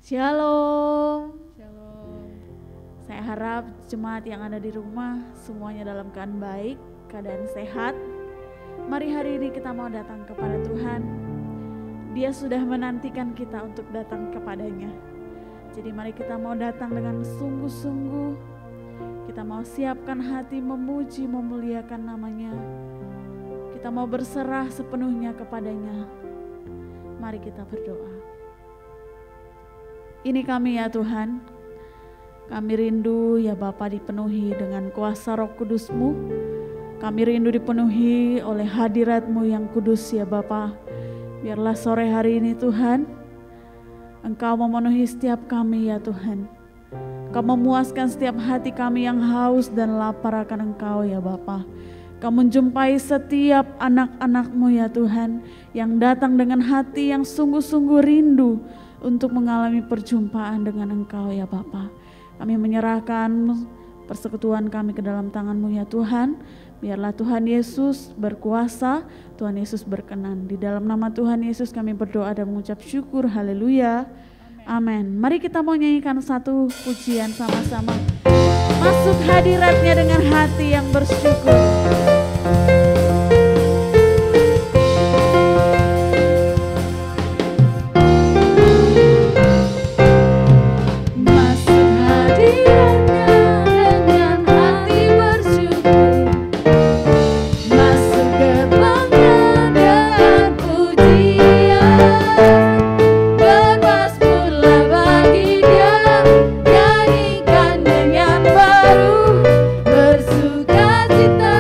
Shalom. Shalom. Saya harap jemaat yang ada di rumah semuanya dalam keadaan baik, keadaan sehat. Mari hari ini kita mau datang kepada Tuhan. Dia sudah menantikan kita untuk datang kepadanya. Jadi mari kita mau datang dengan sungguh-sungguh. Kita mau siapkan hati memuji, memuliakan namanya. Kita mau berserah sepenuhnya kepadanya. Mari kita berdoa. Ini kami ya Tuhan, kami rindu ya Bapa dipenuhi dengan kuasa Roh Kudus-Mu. Kami rindu dipenuhi oleh hadirat-Mu yang kudus ya Bapa. Biarlah sore hari ini Tuhan, Engkau memenuhi setiap kami ya Tuhan. Engkau memuaskan setiap hati kami yang haus dan lapar akan Engkau ya Bapa. Engkau menjumpai setiap anak-anak-Mu ya Tuhan, yang datang dengan hati yang sungguh-sungguh rindu untuk mengalami perjumpaan dengan Engkau ya Bapa. Kami menyerahkan persekutuan kami ke dalam tangan-Mu ya Tuhan. Biarlah Tuhan Yesus berkuasa, Tuhan Yesus berkenan. Di dalam nama Tuhan Yesus kami berdoa dan mengucap syukur. Haleluya. Amin. Mari kita mau nyanyikan satu pujian sama-sama. Masuk hadiratnya dengan hati yang bersyukur. Bersuka cita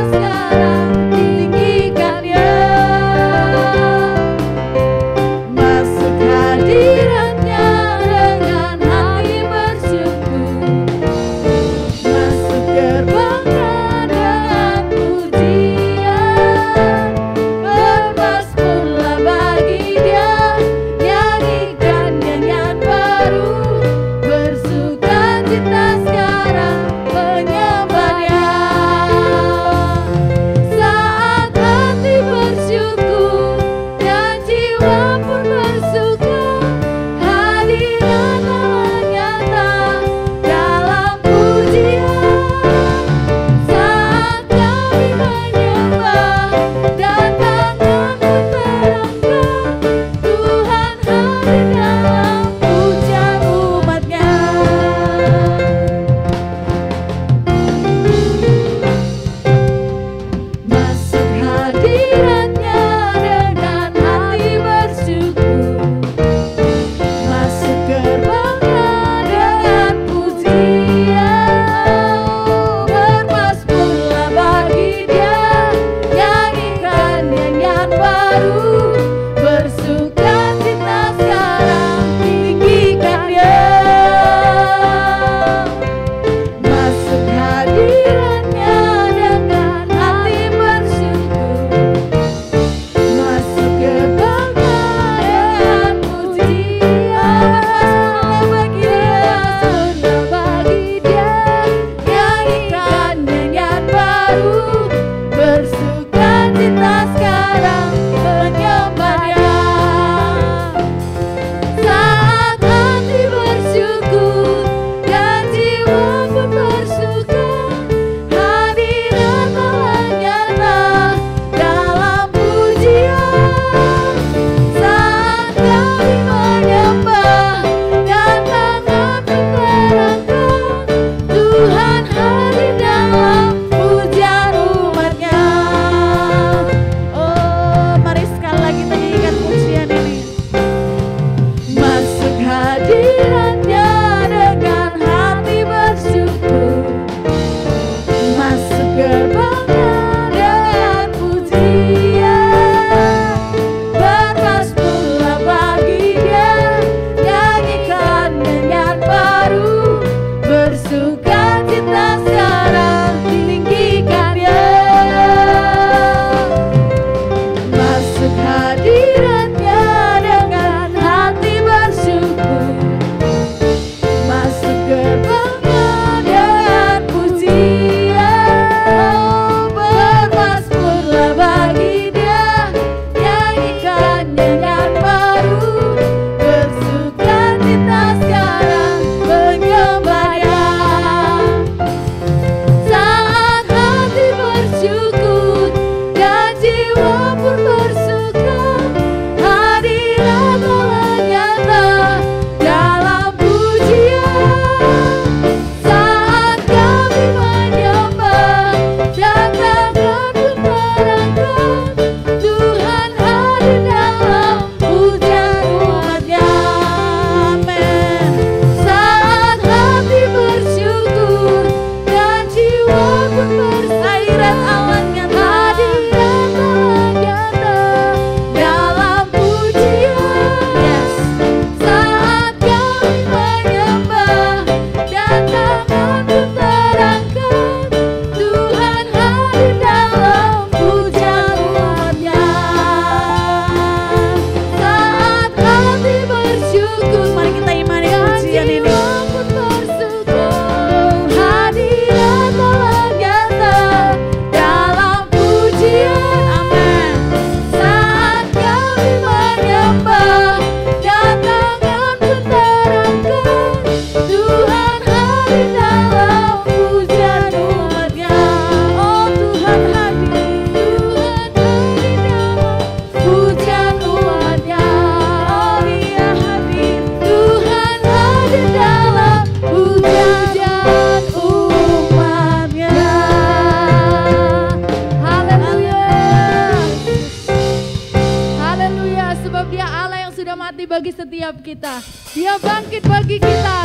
sudah mati bagi setiap kita. Dia bangkit bagi kita.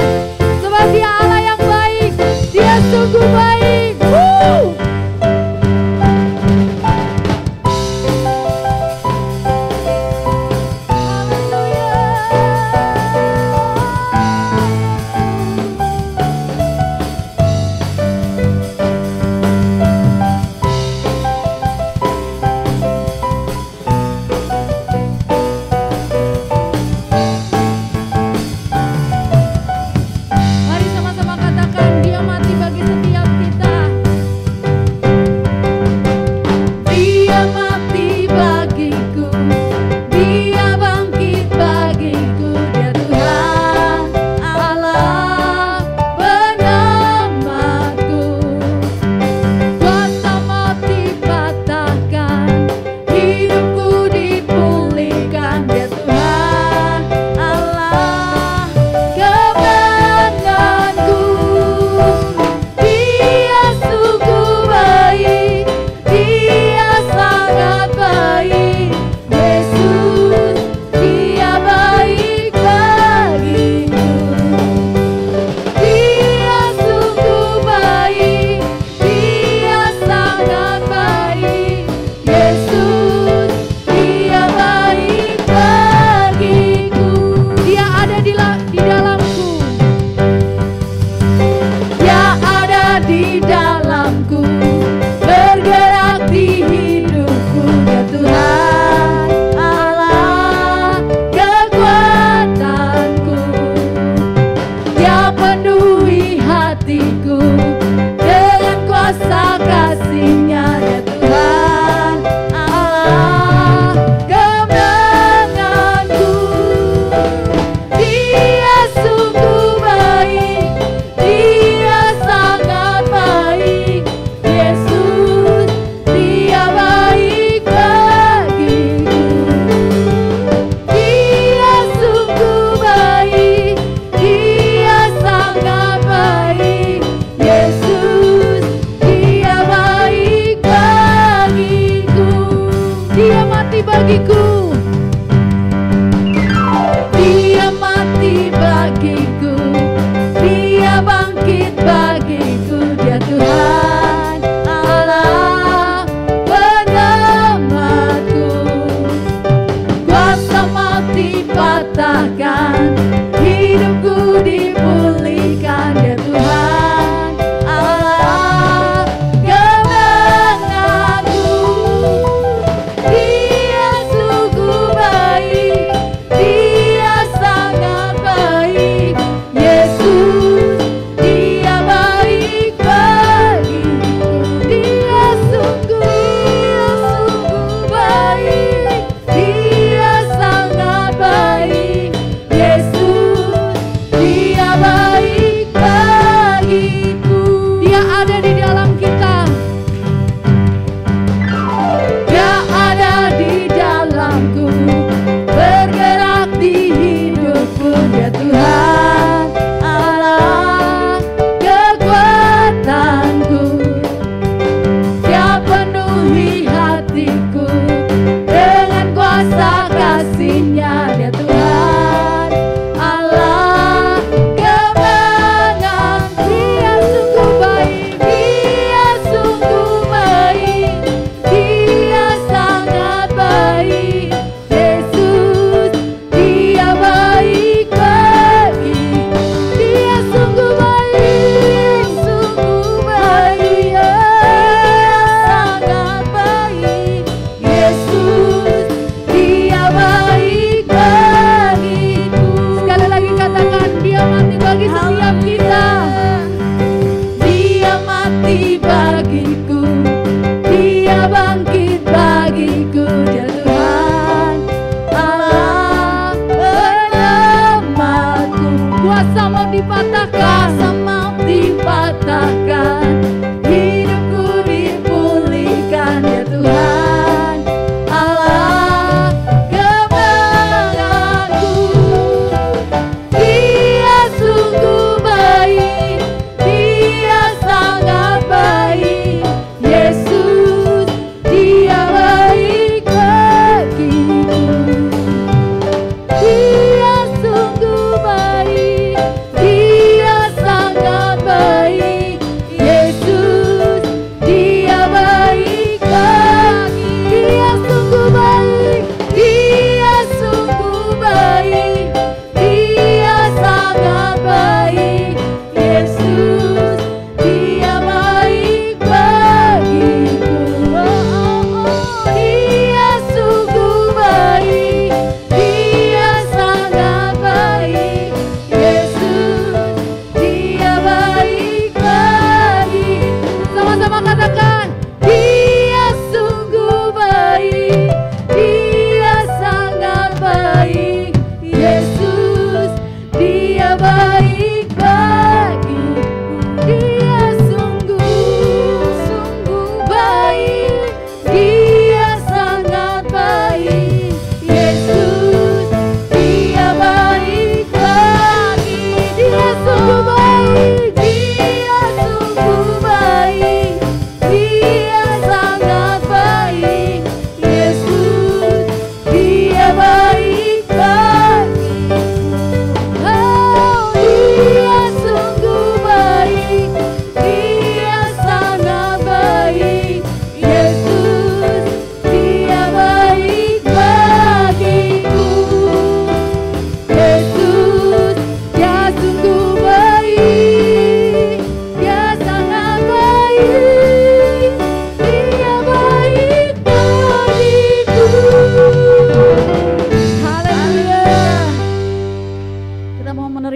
Sebab Dia Allah yang baik. Dia sungguh baik. Mari sama-sama katakan, Dia mati bagi setiap kita.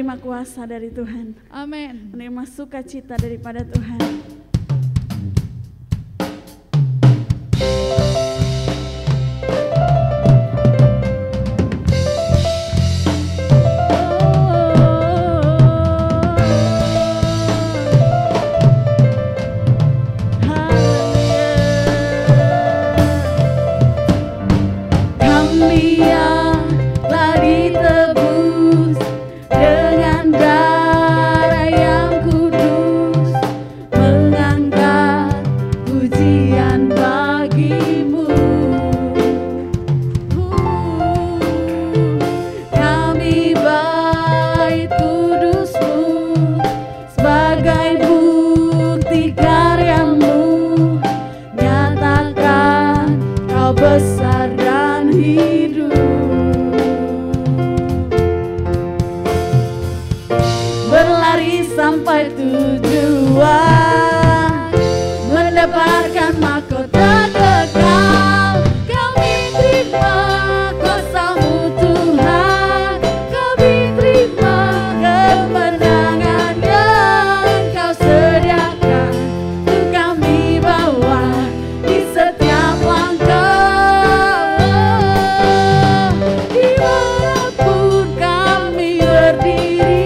menerima kuasa dari Tuhan. Amin. Menerima sukacita daripada Tuhan. Berlari sampai tujuan, mendapatkan mahkota kekal. Kami terima kuasa-Mu Tuhan, kami terima kemenangan yang Kau sediakan untuk kami bawa di setiap langkah. Dimanapun kami berdiri,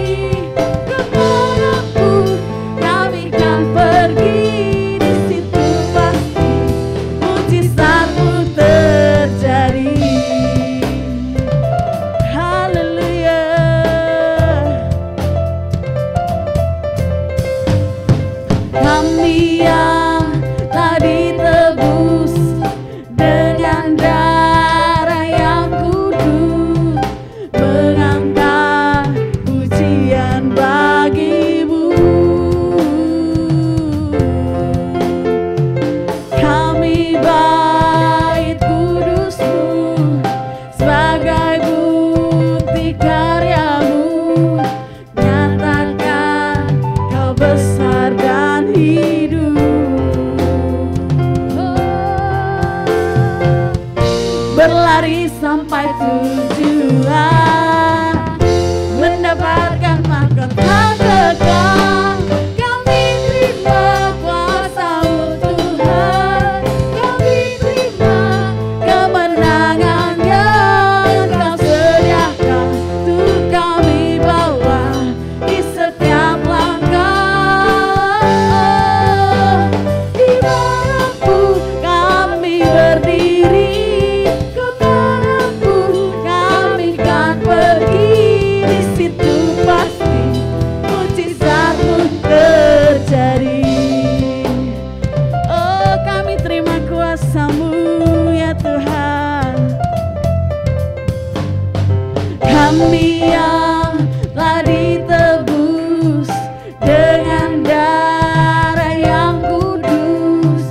kami yang telah ditebus dengan darah yang kudus,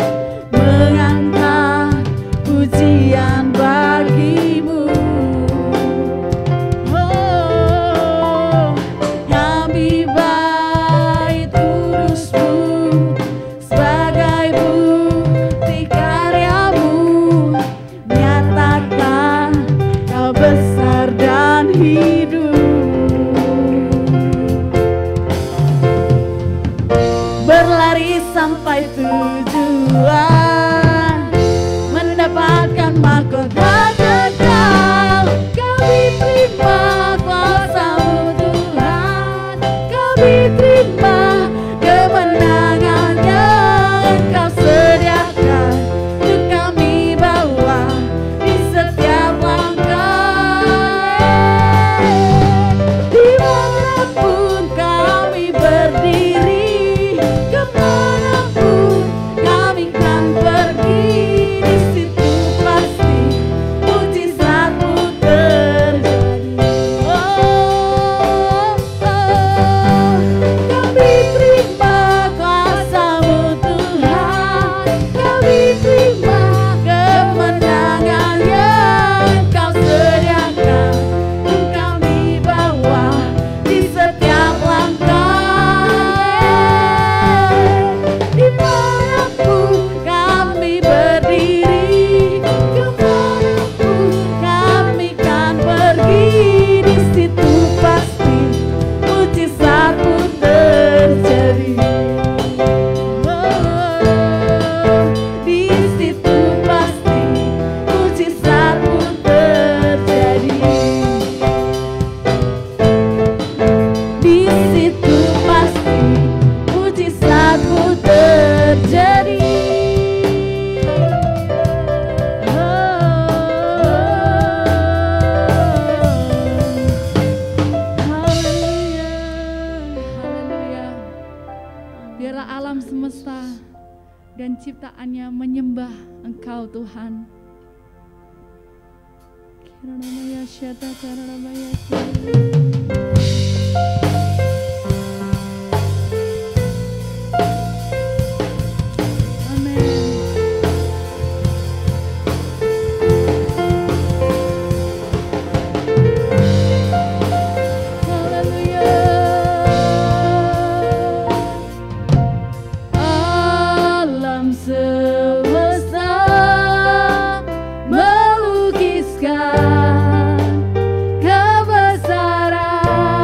mengangkat pujian bagi-Mu. Oh, kami bait kudus-Mu sebagai bukti karya-Mu, nyatakan Kau besar dan hidup. Berlari sampai tujuan, mendapatkan mahkota kekal. Kami terima kuasa-Mu Tuhan, kami terima kemenangan yang Kau sediakan untuk kami bawa di setiap langkah. Dimanapun kami berdiri, kemanapun kami kan pergi, di situ pasti mujizat-Mu terjadi. semesta dan ciptaannya menyembah Engkau Tuhan. Melukiskan kebesaran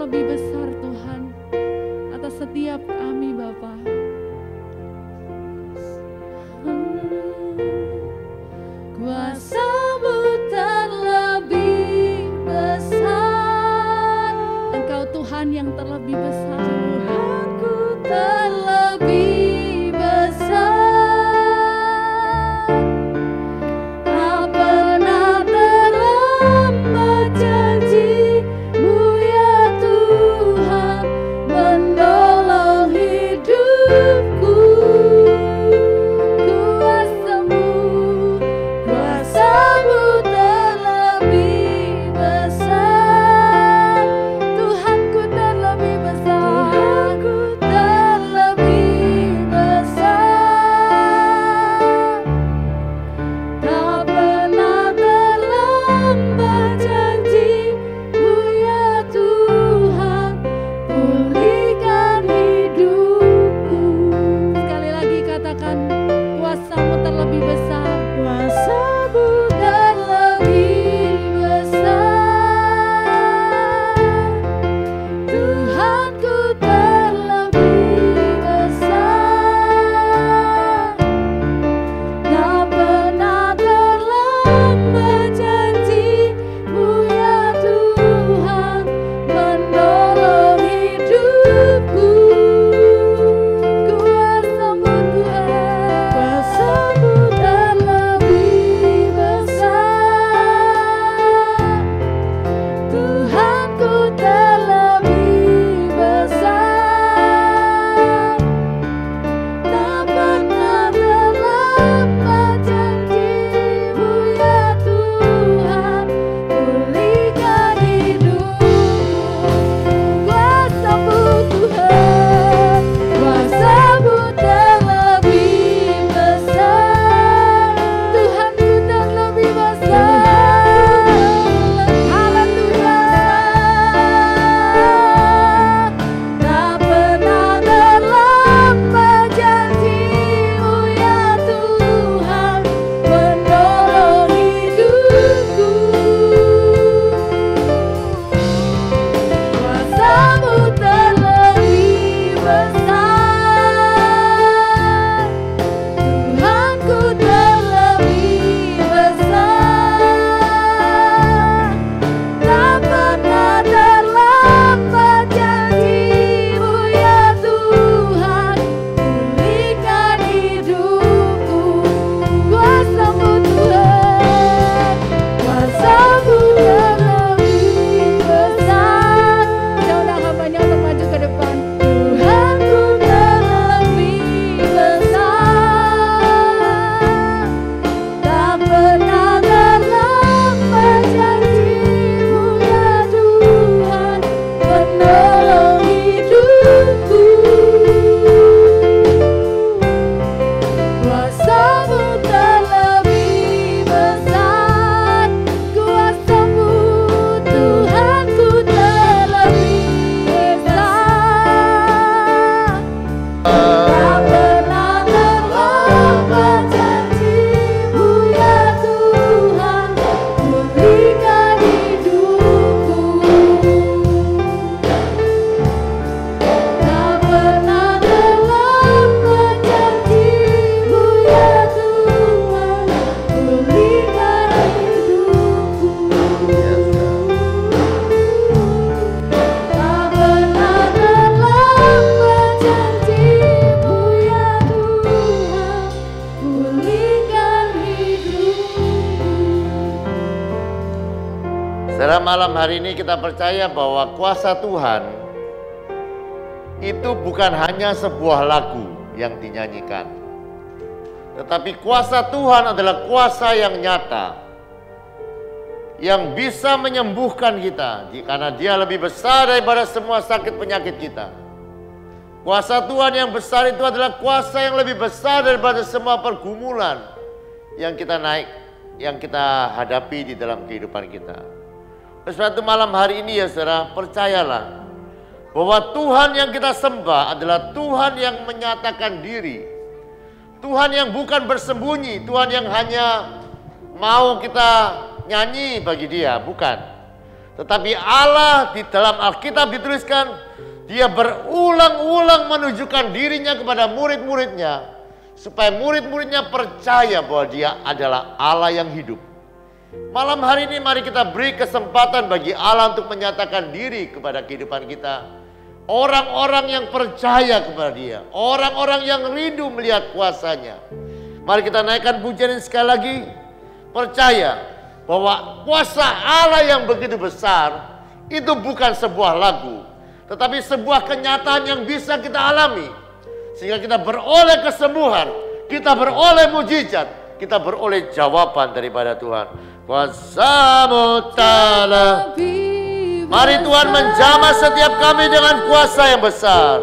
terlebih besar Tuhan atas setiap kami Bapa. Kuasa-Mu terlebih besar. Engkau Tuhan yang terlebih besar. Tuhanku terlebih besar. Tak pernah terlambat janji-Mu ya Tuhan menolong hidupku. Kuasa-Mu terlebih besar. Tuhanku terlebih besar. Tuhanku terlebih besar. Tak pernah terlambat janji-Mu ya Tuhan pulihkan hidupku. Sekali lagi katakan, kuasa-Mu terlebih besar. Kuasa-Mu terlebih besar. Tuhanku terlebih besar. Tak pernah terlambat janji-Mu ya Tuhan menolong hidupku. Kuasa-Mu Tuhan, kuasa-Mu terlebih besar. Tuhanku terlebih besar. Tak pernah terlambat janji-Mu ya Tuhan pulihkan hidupku. Kuasa-Mu Tuhan, kuasa-Mu terlebih besar. Tuhanku terlebih besar. Haleluya. Tak pernah terlambat janji-Mu ya Tuhan menolong hidupku. Kuasa-Mu terlebih besar. Tuhanku terlebih besar. Tak pernah terlambat janji-Mu ya Tuhan pulihkan hidupku. Kuasa-Mu Tuhan, kuasa-Mu terlebih besar. Saya undang hambanya untuk maju ke depan. Tuhanku terlebih besar. Tak pernah terlambat janji-Mu ya Tuhan menolong hidupku. Kuasa-Mu terlebih besar. Kuasa-Mu Tuhanku terlebih besar. Tak pernah terlambat janji-Mu ya Tuhan pulihkan hidupku. Tak pernah terlambat janji-Mu ya Tuhan pulihkan hidupku. Tak pernah terlambat janji-Mu ya Tuhan pulihkan hidupku. Saudara, malam hari ini kita percaya bahwa kuasa Tuhan itu bukan hanya sebuah lagu yang dinyanyikan, tetapi kuasa Tuhan adalah kuasa yang nyata, yang bisa menyembuhkan kita, karena Dia lebih besar daripada semua sakit penyakit kita. Kuasa Tuhan yang besar itu adalah kuasa yang lebih besar daripada semua pergumulan yang kita yang kita hadapi di dalam kehidupan kita. Oleh sebab itu malam hari ini ya saudara, percayalah bahwa Tuhan yang kita sembah adalah Tuhan yang menyatakan diri. Tuhan yang bukan bersembunyi, Tuhan yang hanya mau kita nyanyi bagi Dia, bukan. Tetapi Allah di dalam Alkitab dituliskan, dia berulang-ulang menunjukkan dirinya kepada murid-muridnya, supaya murid-muridnya percaya bahwa dia adalah Allah yang hidup. Malam hari ini mari kita beri kesempatan bagi Allah untuk menyatakan diri kepada kehidupan kita. Orang-orang yang percaya kepada dia, orang-orang yang rindu melihat kuasa-Nya. Mari kita naikkan pujian ini sekali lagi. Percaya bahwa kuasa Allah yang begitu besar itu bukan sebuah lagu, tetapi sebuah kenyataan yang bisa kita alami. Sehingga kita beroleh kesembuhan, kita beroleh mujizat, kita beroleh jawaban daripada Tuhan. Kuasa-Mu telah. Mari Tuhan menjamah setiap kami dengan kuasa yang besar.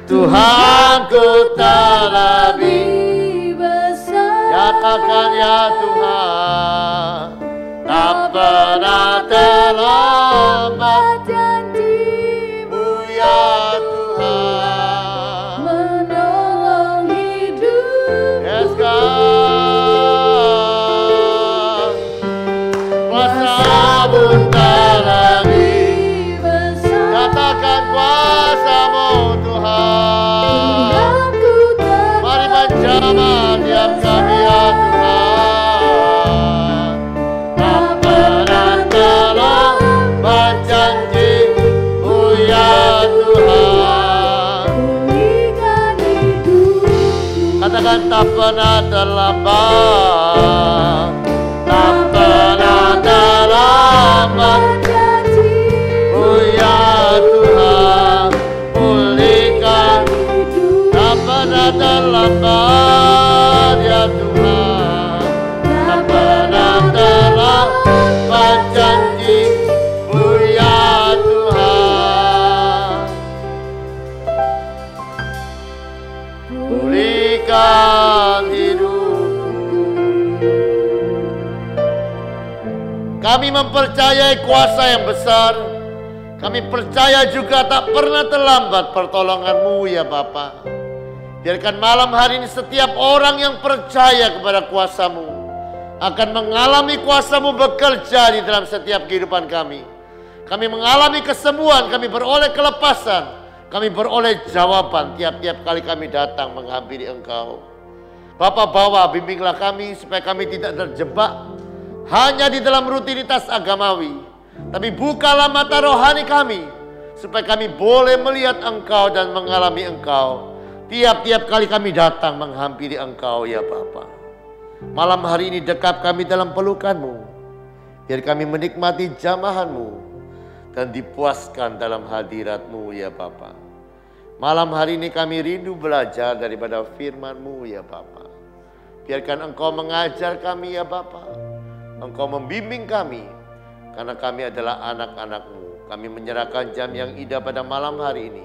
Tuhanku telah lebih besar. Nyatakan ya Tuhan, tak pernah terlambat janji-Mu ya Tuhan. Menolong hidup. Yes God. Kuasa-Mu telah lebih besar. Nyatakan kuasa-Mu Tuhan. Mari menjamah tiap kami ya Tuhan. Tak pernah terlambat janji-Mu ya Tuhan. Katakan tak pernah terlambat. Tak pernah terlambat janji-Mu ya Tuhan. Pulihkan. Tak pernah terlambat ya Tuhan. Tak pernah terlambat janji-Mu ya Tuhan. Pulihkan hidupku. Kami mempercayai kuasa yang besar. Kami percaya juga tak pernah terlambat pertolongan-Mu ya Bapa. Biarkan malam hari ini setiap orang yang percaya kepada kuasa-Mu akan mengalami kuasa-Mu bekerja di dalam setiap kehidupan kami. Kami mengalami kesembuhan, kami beroleh kelepasan, kami beroleh jawaban tiap-tiap kali kami datang menghampiri Engkau. Bapa, bawa bimbinglah kami supaya kami tidak terjebak hanya di dalam rutinitas agamawi, tapi bukalah mata rohani kami supaya kami boleh melihat Engkau dan mengalami Engkau tiap-tiap kali kami datang menghampiri Engkau ya Bapa. Malam hari ini dekat kami dalam pelukan-Mu, biar kami menikmati jamahan-Mu dan dipuaskan dalam hadirat-Mu ya Bapa. Malam hari ini kami rindu belajar daripada firman-Mu ya Bapa. Biarkan Engkau mengajar kami ya Bapa. Engkau membimbing kami, karena kami adalah anak-anak-Mu. Kami menyerahkan jam yang indah pada malam hari ini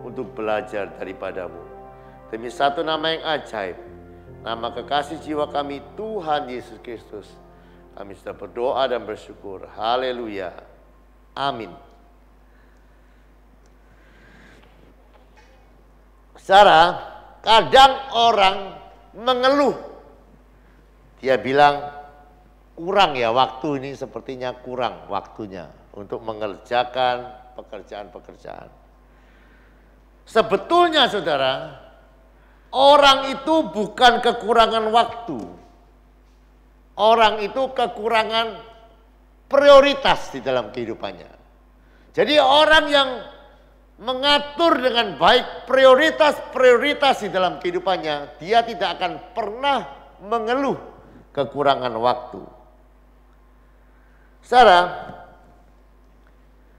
untuk belajar daripada-Mu. Demi satu nama yang ajaib, nama kekasih jiwa kami, Tuhan Yesus Kristus, kami sudah berdoa dan bersyukur. Haleluya. Amin. Saudara, kadang orang mengeluh. Dia bilang, kurang ya waktu ini, sepertinya kurang waktunya untuk mengerjakan pekerjaan-pekerjaan. Sebetulnya saudara, orang itu bukan kekurangan waktu. Orang itu kekurangan prioritas di dalam kehidupannya. Jadi orang yang mengatur dengan baik prioritas-prioritas di dalam kehidupannya, dia tidak akan pernah mengeluh kekurangan waktu. Saudara,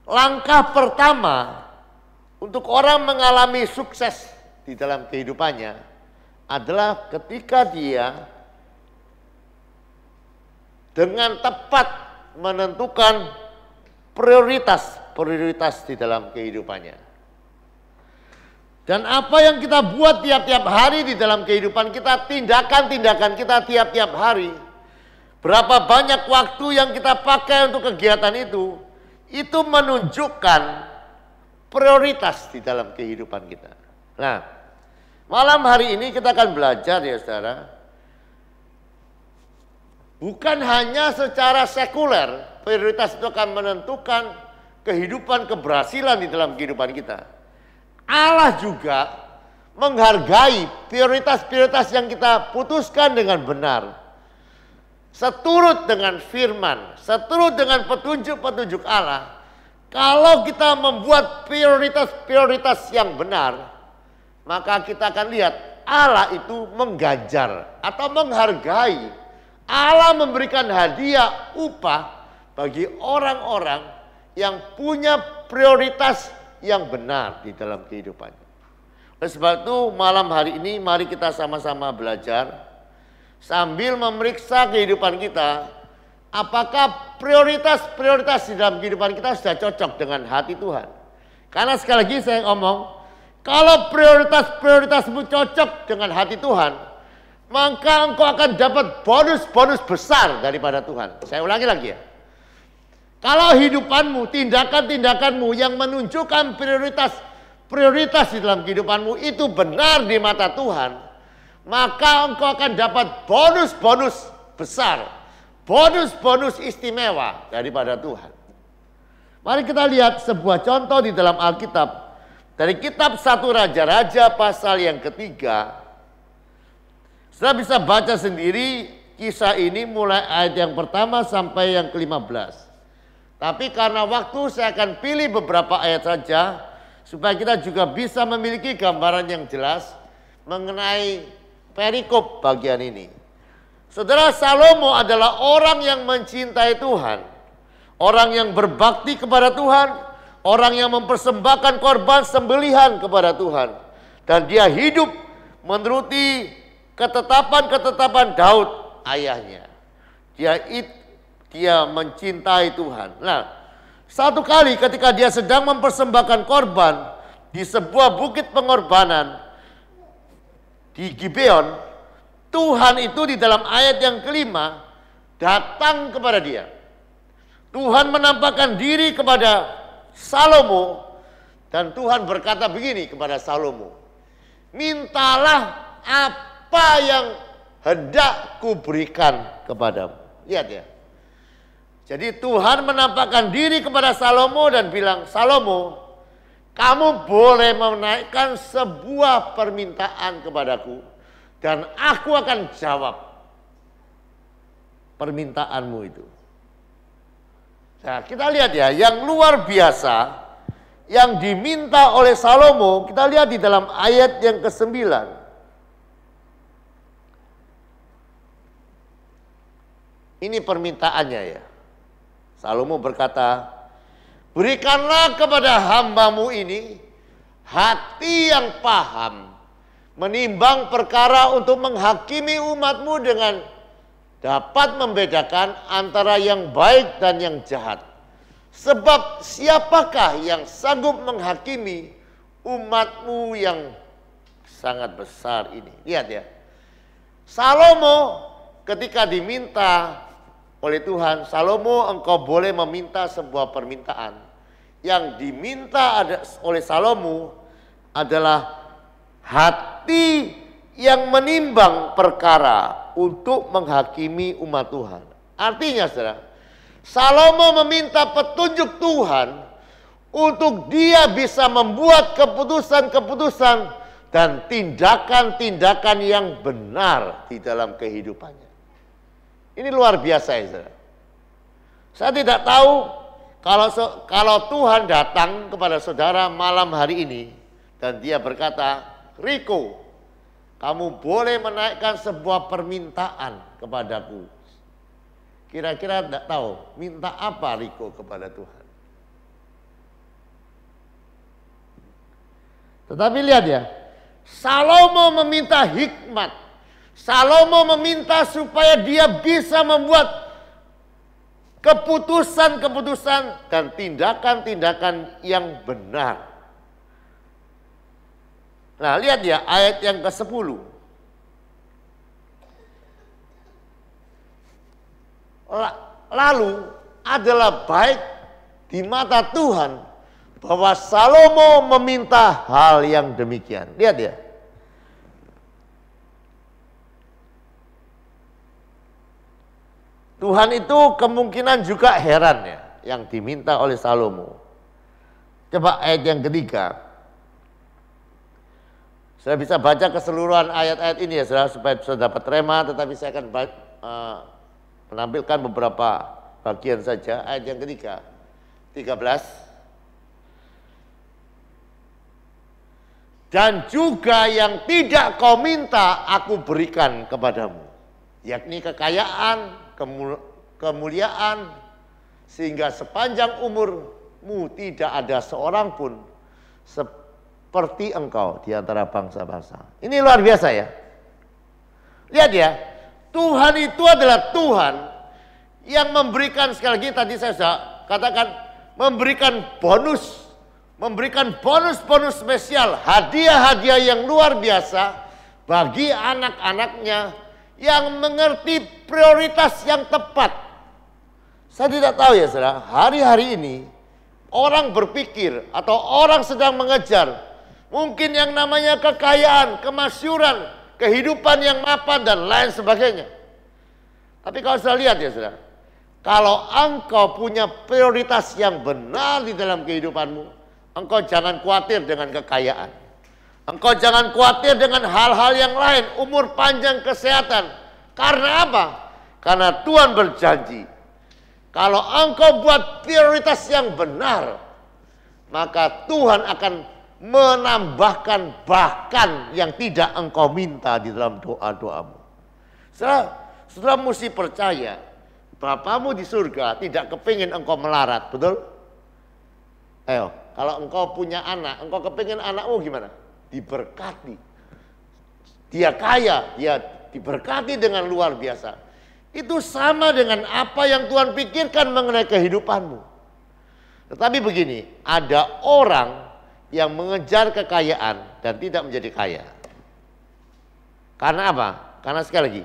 langkah pertama untuk orang mengalami sukses di dalam kehidupannya adalah ketika dia dengan tepat menentukan prioritas di dalam kehidupannya. Dan apa yang kita buat tiap-tiap hari di dalam kehidupan kita, tindakan-tindakan kita tiap-tiap hari, berapa banyak waktu yang kita pakai untuk kegiatan itu menunjukkan prioritas di dalam kehidupan kita. Nah, malam hari ini kita akan belajar ya saudara, bukan hanya secara sekuler, prioritas itu akan menentukan kehidupan, keberhasilan di dalam kehidupan kita. Allah juga menghargai prioritas-prioritas yang kita putuskan dengan benar. Seturut dengan firman, seturut dengan petunjuk-petunjuk Allah. Kalau kita membuat prioritas-prioritas yang benar, maka kita akan lihat Allah itu mengganjar atau menghargai. Allah memberikan hadiah upah bagi orang-orang yang punya prioritas yang benar di dalam kehidupannya. Oleh sebab itu malam hari ini mari kita sama-sama belajar sambil memeriksa kehidupan kita. Apakah prioritas-prioritas di dalam kehidupan kita sudah cocok dengan hati Tuhan? Karena sekali lagi saya ngomong, kalau prioritas-prioritasmu cocok dengan hati Tuhan, maka engkau akan dapat bonus-bonus besar daripada Tuhan. Saya ulangi lagi ya. Kalau hidupanmu, tindakan-tindakanmu yang menunjukkan prioritas di dalam kehidupanmu itu benar di mata Tuhan, maka engkau akan dapat bonus-bonus besar. Bonus-bonus istimewa daripada Tuhan. Mari kita lihat sebuah contoh di dalam Alkitab. Dari kitab 1 Raja-Raja pasal yang ketiga. Saudara bisa baca sendiri kisah ini mulai ayat yang pertama sampai yang ke-15. Tapi karena waktu saya akan pilih beberapa ayat saja. Supaya kita juga bisa memiliki gambaran yang jelas mengenai perikop bagian ini. Saudara, Salomo adalah orang yang mencintai Tuhan. Orang yang berbakti kepada Tuhan. Orang yang mempersembahkan korban sembelihan kepada Tuhan. Dan dia hidup menuruti ketetapan-ketetapan Daud ayahnya. Dia mencintai Tuhan. Nah, satu kali ketika dia sedang mempersembahkan korban di sebuah bukit pengorbanan di Gibeon, Tuhan itu di dalam ayat yang kelima datang kepada dia. Tuhan menampakkan diri kepada Salomo dan Tuhan berkata begini kepada Salomo, mintalah apa yang hendak kuberikan kepadamu. Lihat ya. Jadi Tuhan menampakkan diri kepada Salomo dan bilang, Salomo, kamu boleh menaikkan sebuah permintaan kepadaku. Dan aku akan jawab permintaanmu itu. Nah, kita lihat ya, yang luar biasa yang diminta oleh Salomo, kita lihat di dalam ayat yang ke-9. Ini permintaannya ya. Salomo berkata, berikanlah kepada hambamu ini hati yang paham, menimbang perkara untuk menghakimi umatmu dengan dapat membedakan antara yang baik dan yang jahat. Sebab siapakah yang sanggup menghakimi umatmu yang sangat besar ini? Lihat ya. Salomo ketika diminta oleh Tuhan, Salomo engkau boleh meminta sebuah permintaan. Yang diminta oleh Salomo adalah hati yang menimbang perkara untuk menghakimi umat Tuhan. Artinya saudara, Salomo meminta petunjuk Tuhan untuk dia bisa membuat keputusan-keputusan dan tindakan-tindakan yang benar di dalam kehidupannya. Ini luar biasa ya saudara. Saya tidak tahu kalau Tuhan datang kepada saudara malam hari ini dan dia berkata, Riko, kamu boleh menaikkan sebuah permintaan kepadaku. Kira-kira tidak tahu minta apa Riko kepada Tuhan. Tetapi lihat ya, Salomo meminta hikmat. Salomo meminta supaya dia bisa membuat keputusan-keputusan dan tindakan-tindakan yang benar. Nah, lihat ya ayat yang ke-10. Lalu adalah baik di mata Tuhan bahwa Salomo meminta hal yang demikian. Lihat ya. Tuhan itu kemungkinan juga heran ya, yang diminta oleh Salomo. Coba ayat yang ketiga. Saya bisa baca keseluruhan ayat-ayat ini ya saudara, supaya bisa dapat rema, tetapi saya akan menampilkan beberapa bagian saja. Ayat yang ketiga, 13. Dan juga yang tidak kau minta aku berikan kepadamu, yakni kekayaan, kemuliaan, sehingga sepanjang umurmu tidak ada seorang pun seperti engkau di antara bangsa-bangsa. Ini luar biasa ya. Lihat ya, Tuhan itu adalah Tuhan yang memberikan, sekali lagi tadi saya sudah katakan, memberikan bonus spesial, hadiah-hadiah yang luar biasa bagi anak-anaknya yang mengerti prioritas yang tepat. Saya tidak tahu ya saudara, hari-hari ini orang berpikir atau orang sedang mengejar mungkin yang namanya kekayaan, kemasyhuran, kehidupan yang mapan dan lain sebagainya. Tapi kalau saya lihat ya saudara, kalau engkau punya prioritas yang benar di dalam kehidupanmu, engkau jangan khawatir dengan kekayaan. Engkau jangan khawatir dengan hal-hal yang lain, umur panjang, kesehatan. Karena apa? Karena Tuhan berjanji, kalau engkau buat prioritas yang benar, maka Tuhan akan menambahkan bahkan yang tidak engkau minta di dalam doa-doamu. Saudara mesti percaya, Bapamu di surga tidak kepingin engkau melarat, betul? Ayo, kalau engkau punya anak, engkau kepingin anakmu gimana? Diberkati. Dia kaya, dia diberkati dengan luar biasa. Itu sama dengan apa yang Tuhan pikirkan mengenai kehidupanmu. Tetapi begini, ada orang yang mengejar kekayaan dan tidak menjadi kaya. Karena apa? Karena sekali lagi,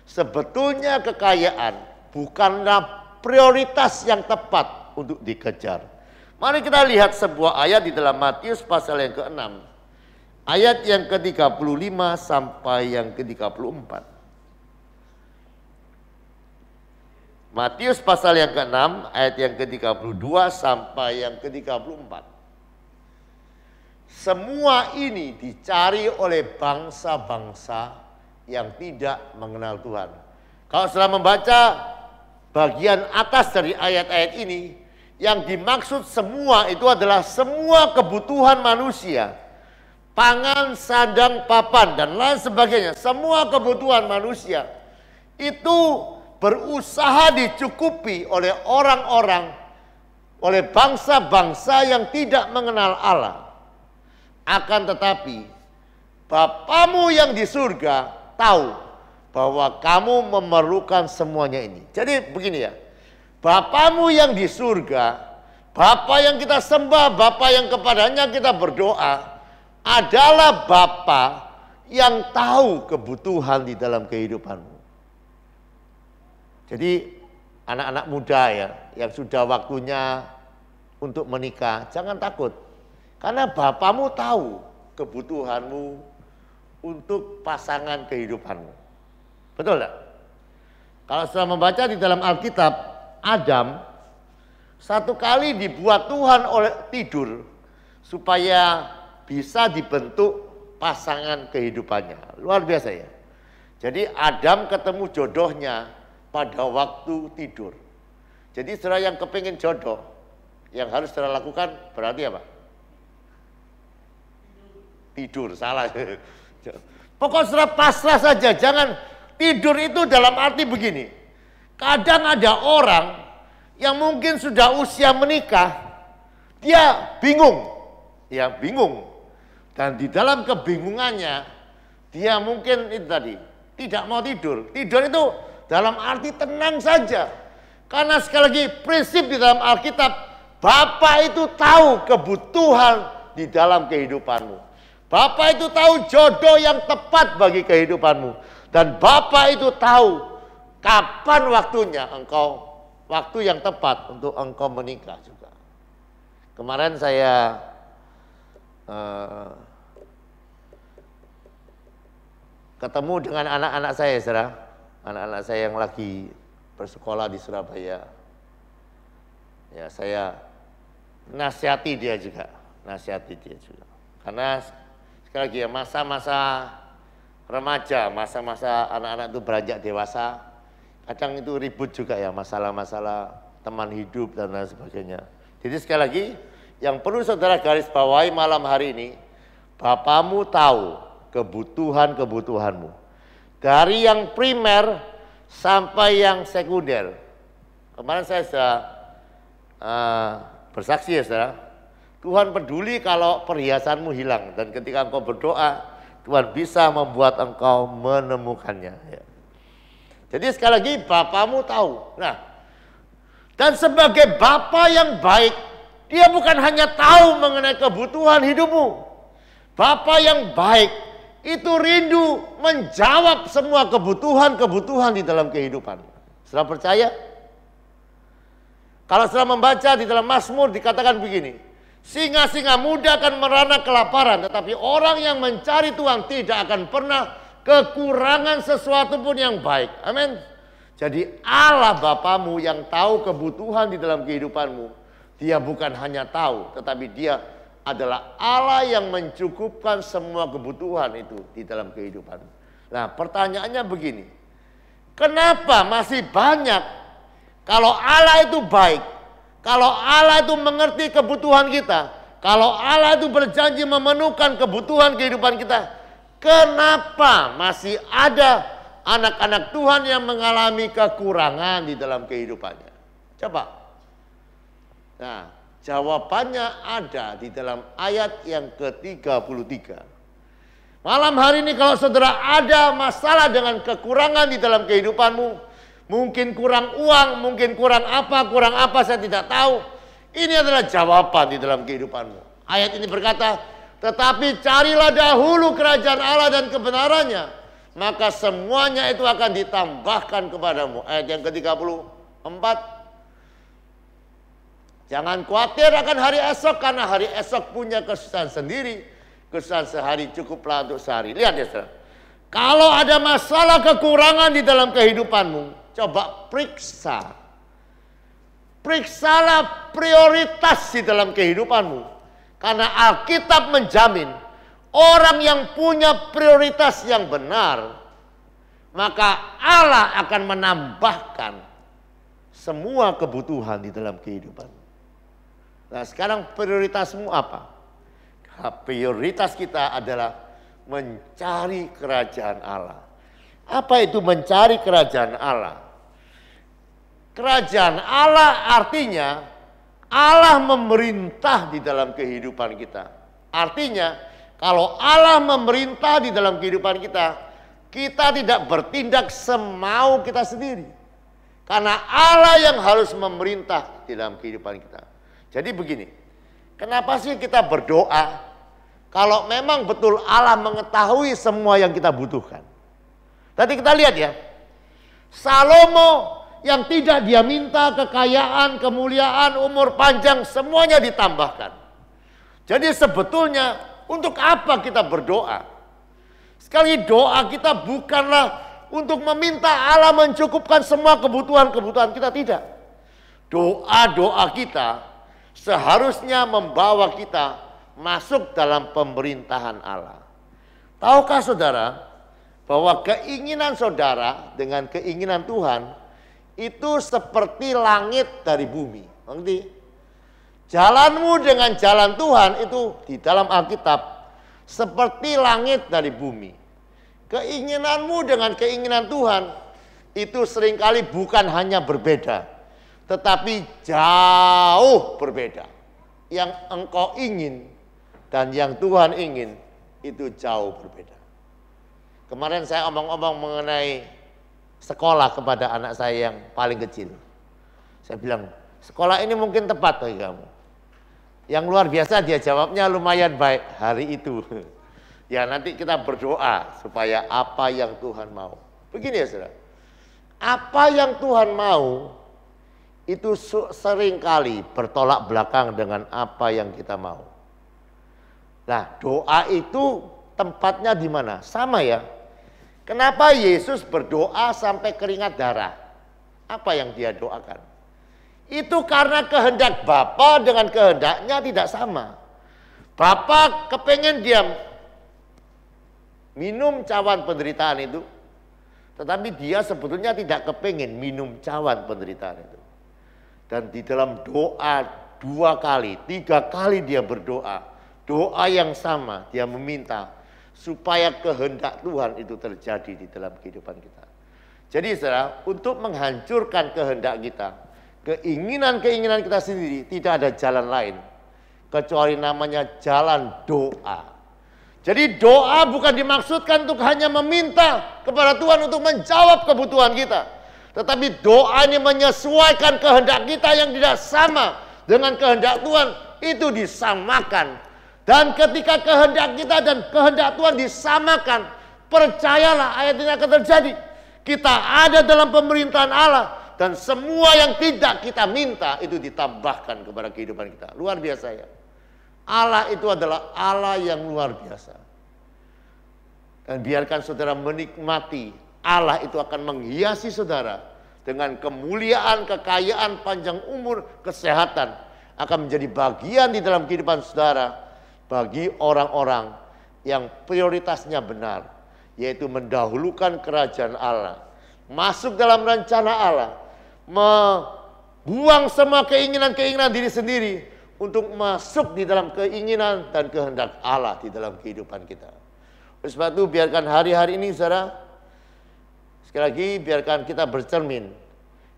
sebetulnya kekayaan bukanlah prioritas yang tepat untuk dikejar. Mari kita lihat sebuah ayat di dalam Matius pasal yang ke-6. Ayat yang ke-35 sampai yang ke-34. Matius pasal yang ke-6 ayat yang ke-32 sampai yang ke-34. Semua ini dicari oleh bangsa-bangsa yang tidak mengenal Tuhan. Kalau setelah membaca bagian atas dari ayat-ayat ini, yang dimaksud semua itu adalah semua kebutuhan manusia. Pangan, sandang, papan, dan lain sebagainya. Semua kebutuhan manusia itu berusaha dicukupi oleh orang-orang, oleh bangsa-bangsa yang tidak mengenal Allah. Akan tetapi, Bapamu yang di surga tahu bahwa kamu memerlukan semuanya ini. Jadi begini ya, Bapamu yang di surga, Bapa yang kita sembah, Bapa yang kepadanya kita berdoa, adalah Bapa yang tahu kebutuhan di dalam kehidupanmu. Jadi anak-anak muda ya, yang sudah waktunya untuk menikah, jangan takut. Karena Bapamu tahu kebutuhanmu untuk pasangan kehidupanmu. Betul tak? Kalau sudah membaca di dalam Alkitab, Adam satu kali dibuat Tuhan oleh tidur supaya bisa dibentuk pasangan kehidupannya. Luar biasa ya. Jadi Adam ketemu jodohnya pada waktu tidur. Jadi saudara yang kepingin jodoh, yang harus saudara lakukan berarti apa? Tidur, salah. Pokoknya saudara pasrah saja, jangan tidur itu dalam arti begini. Kadang ada orang yang mungkin sudah usia menikah, dia bingung, ya bingung. Dan di dalam kebingungannya, dia mungkin itu tadi, tidak mau tidur. Tidur itu dalam arti tenang saja. Karena sekali lagi prinsip di dalam Alkitab, Bapa itu tahu kebutuhan di dalam kehidupanmu. Bapa itu tahu jodoh yang tepat bagi kehidupanmu. Dan Bapa itu tahu kapan waktunya waktu yang tepat untuk engkau menikah juga. Kemarin saya ketemu dengan anak-anak saya, saudara. Anak-anak saya yang lagi bersekolah di Surabaya. Ya, saya nasihati dia juga. Karena sekali lagi ya, masa-masa remaja, masa-masa anak-anak itu beranjak dewasa, kadang itu ribut juga ya, masalah-masalah teman hidup dan lain sebagainya. Jadi sekali lagi, yang perlu saudara garis bawahi malam hari ini, Bapamu tahu kebutuhan-kebutuhanmu. Dari yang primer sampai yang sekunder. Kemarin saya sudah bersaksi ya saudara, Tuhan peduli kalau perhiasanmu hilang, dan ketika engkau berdoa, Tuhan bisa membuat engkau menemukannya. Ya. Jadi sekali lagi, Bapamu tahu. Nah, dan sebagai Bapa yang baik, dia bukan hanya tahu mengenai kebutuhan hidupmu. Bapa yang baik itu rindu menjawab semua kebutuhan-kebutuhan di dalam kehidupan. Saudara percaya? Kalau saudara membaca di dalam Mazmur dikatakan begini, singa-singa muda akan merana kelaparan, tetapi orang yang mencari Tuhan tidak akan pernah kekurangan sesuatu pun yang baik. Amin. Jadi Allah Bapamu yang tahu kebutuhan di dalam kehidupanmu, dia bukan hanya tahu, tetapi dia adalah Allah yang mencukupkan semua kebutuhan itu di dalam kehidupan. Nah, pertanyaannya begini, kenapa masih banyak, kalau Allah itu baik, kalau Allah itu mengerti kebutuhan kita, kalau Allah itu berjanji memenuhkan kebutuhan kehidupan kita, kenapa masih ada anak-anak Tuhan yang mengalami kekurangan di dalam kehidupannya? Coba. Nah, jawabannya ada di dalam ayat yang ke-33. Malam hari ini kalau saudara ada masalah dengan kekurangan di dalam kehidupanmu, mungkin kurang uang, mungkin kurang apa saya tidak tahu. Ini adalah jawaban di dalam kehidupanmu. Ayat ini berkata, tetapi carilah dahulu kerajaan Allah dan kebenarannya, maka semuanya itu akan ditambahkan kepadamu. Ayat yang ke-34. Jangan khawatir akan hari esok, karena hari esok punya kesusahan sendiri. Kesusahan sehari cukuplah untuk sehari. Lihat ya saudara. Kalau ada masalah kekurangan di dalam kehidupanmu, coba periksa. Periksalah prioritas di dalam kehidupanmu. Karena Alkitab menjamin, orang yang punya prioritas yang benar, maka Allah akan menambahkan semua kebutuhan di dalam kehidupan. Nah, sekarang prioritasmu apa? Prioritas kita adalah mencari kerajaan Allah. Apa itu mencari kerajaan Allah? Kerajaan Allah artinya Allah memerintah di dalam kehidupan kita. Artinya kalau Allah memerintah di dalam kehidupan kita, kita tidak bertindak semau kita sendiri. Karena Allah yang harus memerintah di dalam kehidupan kita. Jadi begini, kenapa sih kita berdoa kalau memang betul Allah mengetahui semua yang kita butuhkan? Tadi kita lihat ya, Salomo yang tidak dia minta kekayaan, kemuliaan, umur panjang, semuanya ditambahkan. Jadi sebetulnya untuk apa kita berdoa? Sekali doa kita bukanlah untuk meminta Allah mencukupkan semua kebutuhan-kebutuhan kita, tidak. Doa-doa kita seharusnya membawa kita masuk dalam pemerintahan Allah. Tahukah saudara bahwa keinginan saudara dengan keinginan Tuhan itu seperti langit dari bumi. Ngerti? Jalanmu dengan jalan Tuhan itu di dalam Alkitab seperti langit dari bumi. Keinginanmu dengan keinginan Tuhan itu seringkali bukan hanya berbeda, tetapi jauh berbeda. Yang engkau ingin dan yang Tuhan ingin itu jauh berbeda. Kemarin saya omong-omong mengenai sekolah kepada anak saya yang paling kecil. Saya bilang, sekolah ini mungkin tepat bagi kamu. Yang luar biasa dia jawabnya lumayan baik hari itu. Ya nanti kita berdoa supaya apa yang Tuhan mau. Begini ya saudara. Apa yang Tuhan mau itu seringkali bertolak belakang dengan apa yang kita mau. Nah, doa itu tempatnya di mana? Sama ya. Kenapa Yesus berdoa sampai keringat darah? Apa yang dia doakan? Itu karena kehendak Bapa dengan kehendaknya tidak sama. Bapa kepengen dia minum cawan penderitaan itu, tetapi dia sebetulnya tidak kepengen minum cawan penderitaan itu. Dan di dalam doa 2 kali, 3 kali dia berdoa, doa yang sama, dia meminta supaya kehendak Tuhan itu terjadi di dalam kehidupan kita. Jadi saudara, untuk menghancurkan kehendak kita, keinginan-keinginan kita sendiri, tidak ada jalan lain kecuali namanya jalan doa. Jadi doa bukan dimaksudkan untuk hanya meminta kepada Tuhan untuk menjawab kebutuhan kita. Tetapi doa ini menyesuaikan kehendak kita yang tidak sama dengan kehendak Tuhan, itu disamakan. Dan ketika kehendak kita dan kehendak Tuhan disamakan, percayalah ayat ini akan terjadi. Kita ada dalam pemerintahan Allah, dan semua yang tidak kita minta itu ditambahkan kepada kehidupan kita. Luar biasa ya. Allah itu adalah Allah yang luar biasa. Dan biarkan saudara menikmati, Allah itu akan menghiasi saudara dengan kemuliaan, kekayaan, panjang umur, kesehatan. Akan menjadi bagian di dalam kehidupan saudara bagi orang-orang yang prioritasnya benar, yaitu mendahulukan kerajaan Allah, masuk dalam rencana Allah, membuang semua keinginan-keinginan diri sendiri untuk masuk di dalam keinginan dan kehendak Allah di dalam kehidupan kita. Oleh sebab itu biarkan hari-hari ini saudara, sekali lagi biarkan kita bercermin.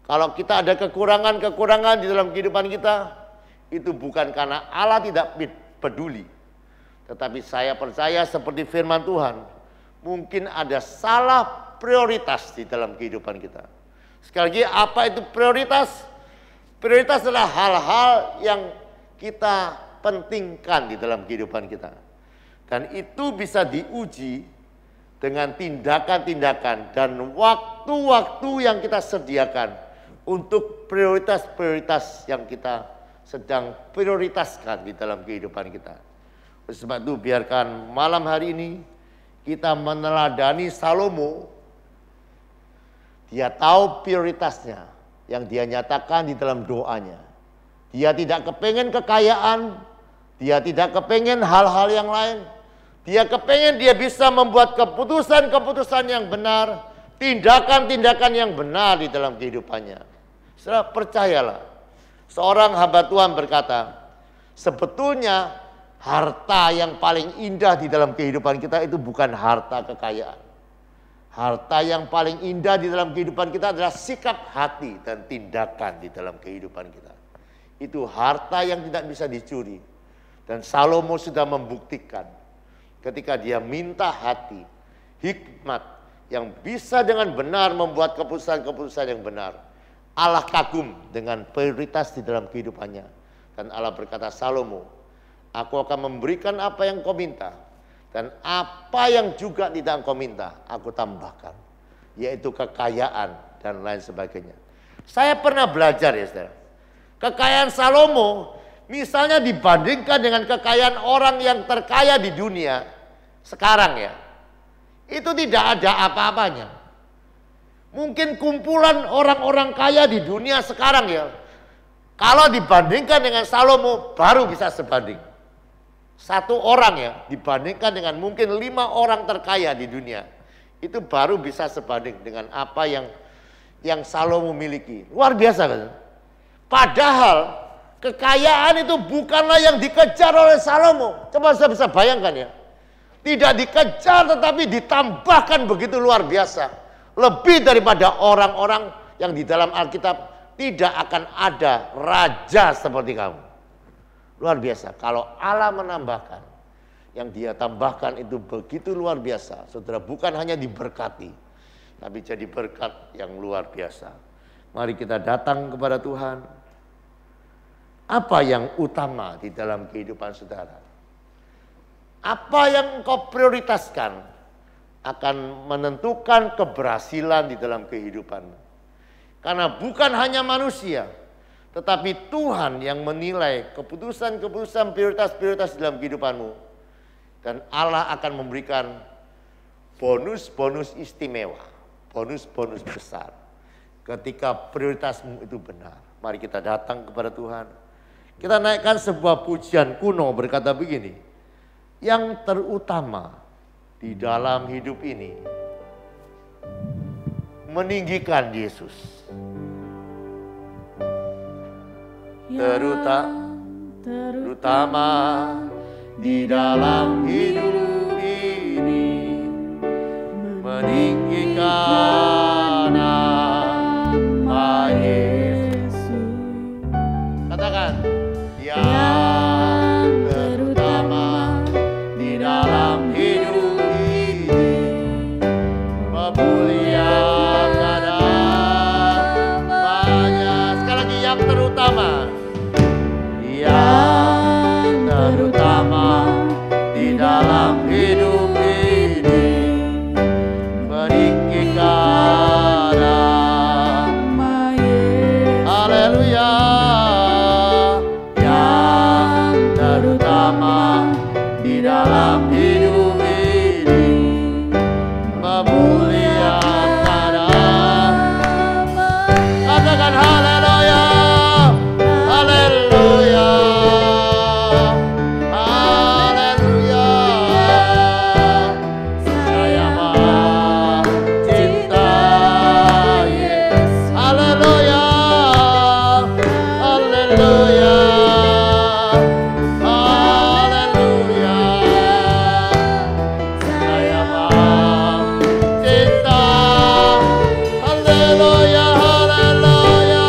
Kalau kita ada kekurangan-kekurangan di dalam kehidupan kita, itu bukan karena Allah tidak peduli. Tetapi saya percaya seperti firman Tuhan, mungkin ada salah prioritas di dalam kehidupan kita. Sekali lagi, apa itu prioritas? Prioritas adalah hal-hal yang kita pentingkan di dalam kehidupan kita. Dan itu bisa diuji dengan tindakan-tindakan dan waktu-waktu yang kita sediakan untuk prioritas-prioritas yang kita sedang prioritaskan di dalam kehidupan kita. Oleh sebab itu biarkan malam hari ini kita meneladani Salomo. Dia tahu prioritasnya yang dia nyatakan di dalam doanya. Dia tidak kepengen kekayaan, dia tidak kepengen hal-hal yang lain. Dia kepengen dia bisa membuat keputusan-keputusan yang benar, tindakan-tindakan yang benar di dalam kehidupannya. Saudara, percayalah, seorang hamba Tuhan berkata, sebetulnya harta yang paling indah di dalam kehidupan kita itu bukan harta kekayaan. Harta yang paling indah di dalam kehidupan kita adalah sikap hati dan tindakan di dalam kehidupan kita. Itu harta yang tidak bisa dicuri. Dan Salomo sudah membuktikan ketika dia minta hati, hikmat yang bisa dengan benar membuat keputusan-keputusan yang benar. Allah kagum dengan prioritas di dalam kehidupannya. Dan Allah berkata, Salomo, aku akan memberikan apa yang kau minta. Dan apa yang juga tidak engkau minta, aku tambahkan. Yaitu kekayaan dan lain sebagainya. Saya pernah belajar ya saudara. Kekayaan Salomo misalnya dibandingkan dengan kekayaan orang yang terkaya di dunia sekarang ya. Itu tidak ada apa-apanya. Mungkin kumpulan orang-orang kaya di dunia sekarang ya. Kalau dibandingkan dengan Salomo baru bisa sebanding. Satu orang ya dibandingkan dengan mungkin 5 orang terkaya di dunia. Itu baru bisa sebanding dengan apa yang Salomo miliki. Luar biasa kan? Padahal kekayaan itu bukanlah yang dikejar oleh Salomo. Coba saya bisa bayangkan ya. Tidak dikejar tetapi ditambahkan begitu luar biasa. Lebih daripada orang-orang yang di dalam Alkitab tidak akan ada raja seperti kamu. Luar biasa. Kalau Allah menambahkan, yang dia tambahkan itu begitu luar biasa. Saudara, bukan hanya diberkati, tapi jadi berkat yang luar biasa. Mari kita datang kepada Tuhan. Apa yang utama di dalam kehidupan saudara? Apa yang engkau prioritaskan akan menentukan keberhasilan di dalam kehidupanmu. Karena bukan hanya manusia, tetapi Tuhan yang menilai keputusan-keputusan prioritas-prioritas dalam kehidupanmu. Dan Allah akan memberikan bonus-bonus istimewa, bonus-bonus besar. ketika prioritasmu itu benar. Mari kita datang kepada Tuhan. Kita naikkan sebuah pujian kuno berkata begini, yang terutama di dalam hidup ini, meninggikan Yesus. Terutama di dalam hidup ini, meninggikan nama Yesus. Katakan, yang terutama di dalam hidup ini, memuliakan namanya. Sekali lagi, yang terutama. Yang terutama di dalam hidup ini, meninggikan nama Yesus. Haleluya. Yang terutama di dalam hidup ini, memuliakan nama. Katakan haleluya. Haleluya. Haleluya. Saya mencinta Yesus. Haleluya. Haleluya. Haleluya. Saya mencinta. Haleluya. Haleluya.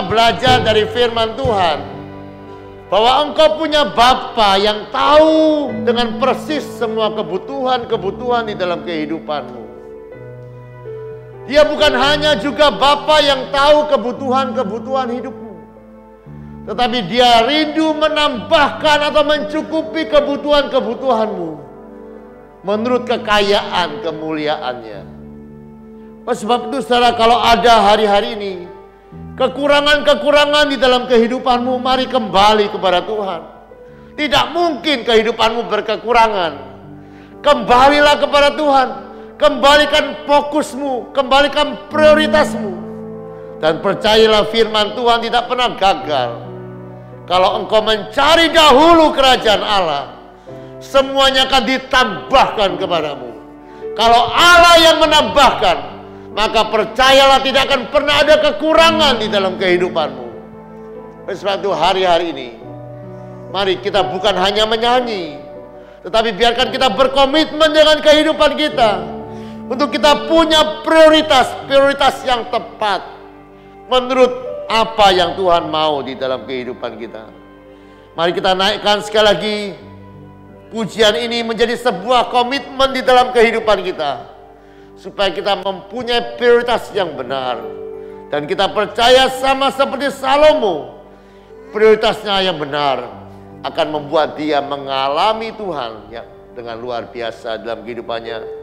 Belajar dari firman Tuhan bahwa engkau punya Bapa yang tahu dengan persis semua kebutuhan-kebutuhan di dalam kehidupanmu. Dia bukan hanya juga Bapa yang tahu kebutuhan-kebutuhan hidupmu, tetapi dia rindu menambahkan atau mencukupi kebutuhan-kebutuhanmu menurut kekayaan kemuliaannya. Oleh sebab itu saudara, kalau ada hari-hari ini kekurangan-kekurangan di dalam kehidupanmu, mari kembali kepada Tuhan. Tidak mungkin kehidupanmu berkekurangan. Kembalilah kepada Tuhan. Kembalikan fokusmu, kembalikan prioritasmu. Dan percayalah firman Tuhan tidak pernah gagal. Kalau engkau mencari dahulu kerajaan Allah, semuanya akan ditambahkan kepadamu. Kalau Allah yang menambahkan, maka percayalah tidak akan pernah ada kekurangan di dalam kehidupanmu. Oleh sebab itu hari-hari ini, mari kita bukan hanya menyanyi, tetapi biarkan kita berkomitmen dengan kehidupan kita. Untuk kita punya prioritas yang tepat menurut apa yang Tuhan mau di dalam kehidupan kita. Mari kita naikkan sekali lagi pujian ini menjadi sebuah komitmen di dalam kehidupan kita, supaya kita mempunyai prioritas yang benar. Dan kita percaya sama seperti Salomo, prioritasnya yang benar akan membuat dia mengalami Tuhan ya, dengan luar biasa dalam kehidupannya.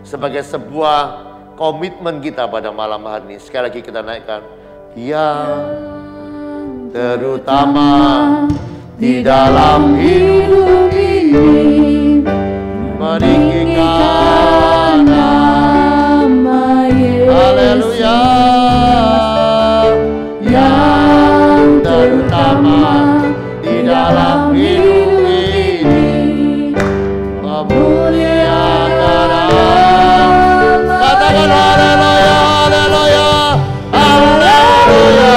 Sebagai sebuah komitmen kita pada malam hari ini, sekali lagi kita naikkan. Yang terutama di dalam hidup ini, meninggikan nama Yesus. Haleluya. Yang terutama di dalam hidup ini, memuliakan nama. Katakan haleluya, haleluya, haleluya,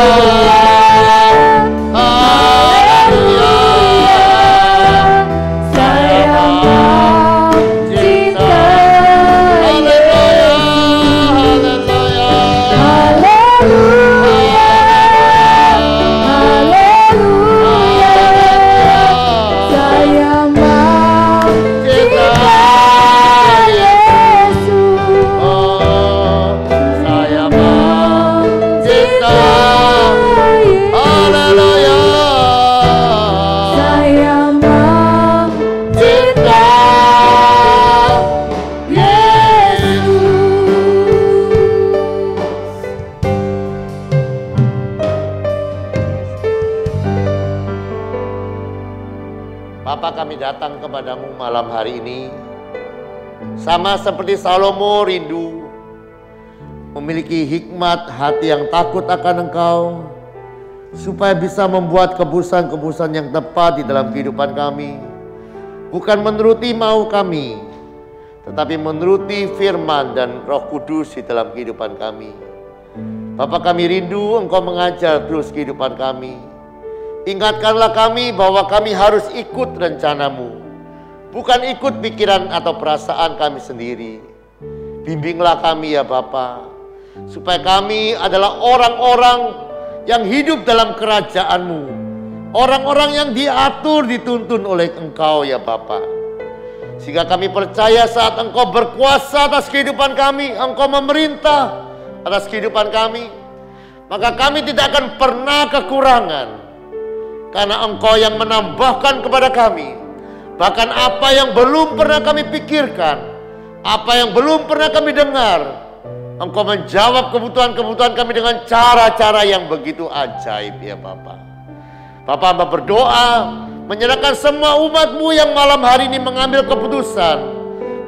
haleluya. Bapa, kami datang kepadamu malam hari ini. Sama seperti Salomo rindu memiliki hikmat hati yang takut akan Engkau, supaya bisa membuat keputusan-keputusan yang tepat di dalam kehidupan kami. Bukan menuruti mau kami, tetapi menuruti firman dan Roh Kudus di dalam kehidupan kami. Bapa, kami rindu Engkau mengajar terus kehidupan kami. Ingatkanlah kami bahwa kami harus ikut rencanamu, bukan ikut pikiran atau perasaan kami sendiri. Bimbinglah kami ya Bapa, supaya kami adalah orang-orang yang hidup dalam kerajaan-Mu, orang-orang yang diatur, dituntun oleh Engkau ya Bapa. Sehingga kami percaya saat Engkau berkuasa atas kehidupan kami, Engkau memerintah atas kehidupan kami, maka kami tidak akan pernah kekurangan. Karena Engkau yang menambahkan kepada kami, bahkan apa yang belum pernah kami pikirkan, apa yang belum pernah kami dengar, Engkau menjawab kebutuhan-kebutuhan kami dengan cara-cara yang begitu ajaib ya Bapa. Bapa, hamba berdoa menyerahkan semua umat-Mu yang malam hari ini mengambil keputusan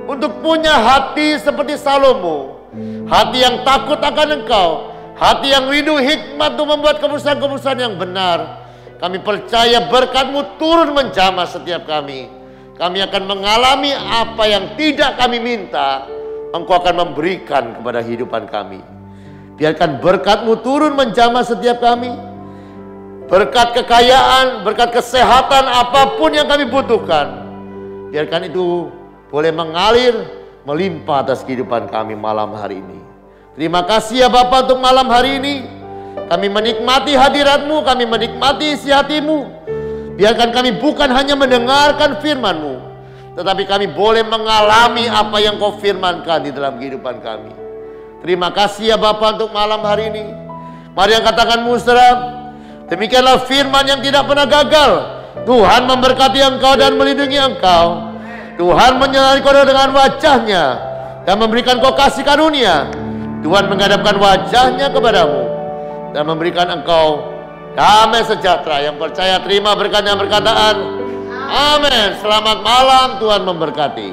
untuk punya hati seperti Salomo, hati yang takut akan Engkau, hati yang rindu hikmat untuk membuat keputusan-keputusan yang benar. Kami percaya berkat-Mu turun menjamah setiap kami. Kami akan mengalami apa yang tidak kami minta, Engkau akan memberikan kepada kehidupan kami. Biarkan berkat-Mu turun menjamah setiap kami. Berkat kekayaan, berkat kesehatan, apapun yang kami butuhkan, biarkan itu boleh mengalir, melimpah atas kehidupan kami malam hari ini. Terima kasih ya Bapa untuk malam hari ini. Kami menikmati hadirat-Mu, kami menikmati isi hati-Mu. Biarkan kami bukan hanya mendengarkan firman-Mu, tetapi kami boleh mengalami apa yang Kau firmankan di dalam kehidupan kami. Terima kasih ya Bapa untuk malam hari ini. Mari yang katakan musyrab, demikianlah firman yang tidak pernah gagal. Tuhan memberkati engkau dan melindungi engkau. Tuhan menyertai kau dengan wajah-Nya dan memberikan kau kasih karunia. Tuhan menghadapkan wajah-Nya kepadamu dan memberikan engkau damai sejahtera. Yang percaya terima berkat yang berkataan. Amin. Selamat malam, Tuhan memberkati.